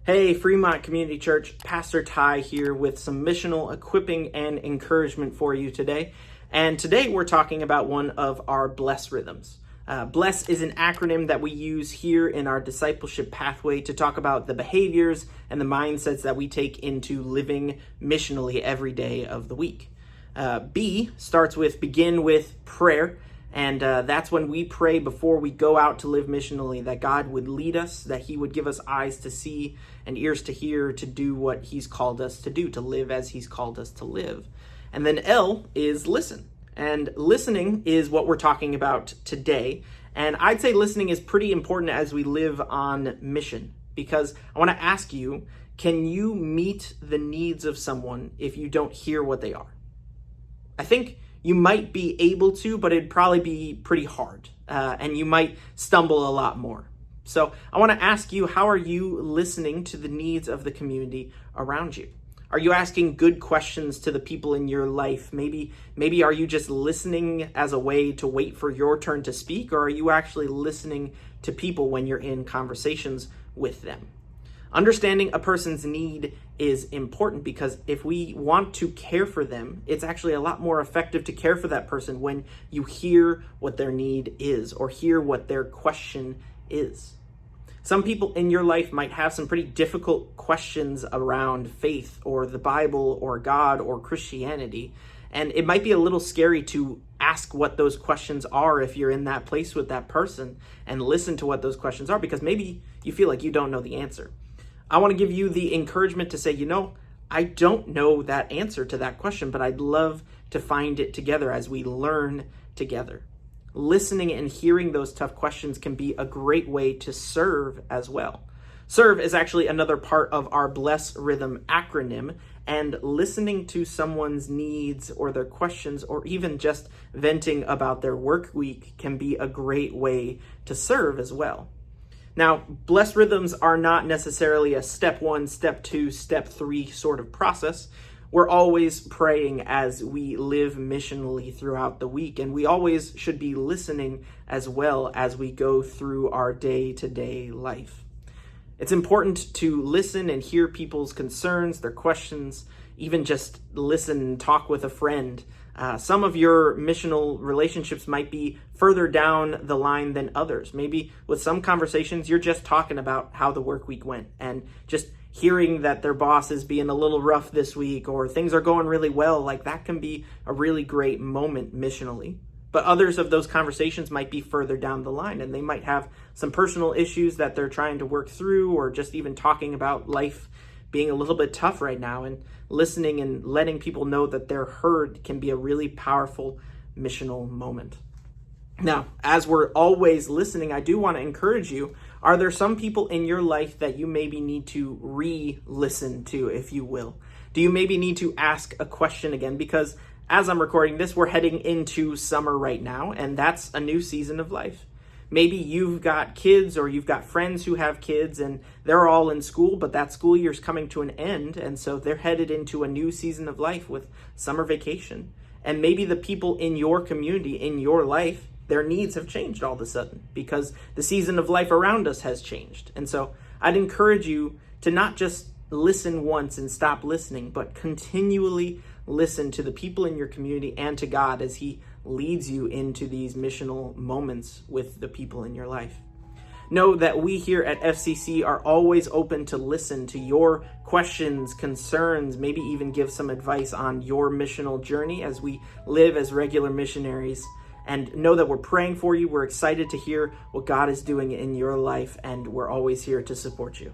Hey, Fremont.Church, Pastor Ty here with some missional equipping and encouragement for you today. And today we're talking about one of our BLESS rhythms. BLESS is an acronym that we use here in our discipleship pathway to talk about the behaviors and the mindsets that we take into living missionally every day of the week. B starts with begin with prayer. And that's when we pray before we go out to live missionally, that God would lead us, that he would give us eyes to see and ears to hear, to do what he's called us to do, to live as he's called us to live. And then L is listen. And listening is what we're talking about today. And I'd say listening is pretty important as we live on mission, because I want to ask you, can you meet the needs of someone if you don't hear what they are? I think you might be able to, but it'd probably be pretty hard, and you might stumble a lot more. So I want to ask you, how are you listening to the needs of the community around you? Are you asking good questions to the people in your life? Maybe are you just listening as a way to wait for your turn to speak, or are you actually listening to people when you're in conversations with them? Understanding a person's need is important, because if we want to care for them, it's actually a lot more effective to care for that person when you hear what their need is or hear what their question is. Some people in your life might have some pretty difficult questions around faith or the Bible or God or Christianity, and it might be a little scary to ask what those questions are if you're in that place with that person and listen to what those questions are, because maybe you feel like you don't know the answer. I want to give you the encouragement to say, I don't know that answer to that question, but I'd love to find it together as we learn together. Listening and hearing those tough questions can be a great way to serve as well. Serve is actually another part of our BLESS rhythm acronym, and listening to someone's needs or their questions, or even just venting about their work week, can be a great way to serve as well. Now, BLESS rhythms are not necessarily a step 1, step 2, step 3 sort of process. We're always praying as we live missionally throughout the week, and we always should be listening as well as we go through our day-to-day life. It's important to listen and hear people's concerns, their questions, even just listen and talk with a friend. Some of your missional relationships might be further down the line than others. Maybe with some conversations, you're just talking about how the work week went and just hearing that their boss is being a little rough this week or things are going really well. Like, that can be a really great moment missionally. But others of those conversations might be further down the line, and they might have some personal issues that they're trying to work through, or just even talking about life being a little bit tough right now. And listening and letting people know that they're heard can be a really powerful missional moment. Now, as we're always listening, I do want to encourage you, are there some people in your life that you maybe need to re-listen to, if you will? Do you maybe need to ask a question again? Because as I'm recording this, we're heading into summer right now, and that's a new season of life. Maybe you've got kids, or you've got friends who have kids, and they're all in school, but that school year's coming to an end, and so they're headed into a new season of life with summer vacation. And maybe the people in your community, in your life, their needs have changed all of a sudden because the season of life around us has changed. And so I'd encourage you to not just listen once and stop listening, but continually listen to the people in your community and to God as he leads you into these missional moments with the people in your life. Know that we here at FCC are always open to listen to your questions, concerns, maybe even give some advice on your missional journey as we live as regular missionaries. And know that we're praying for you. We're excited to hear what God is doing in your life, and we're always here to support you.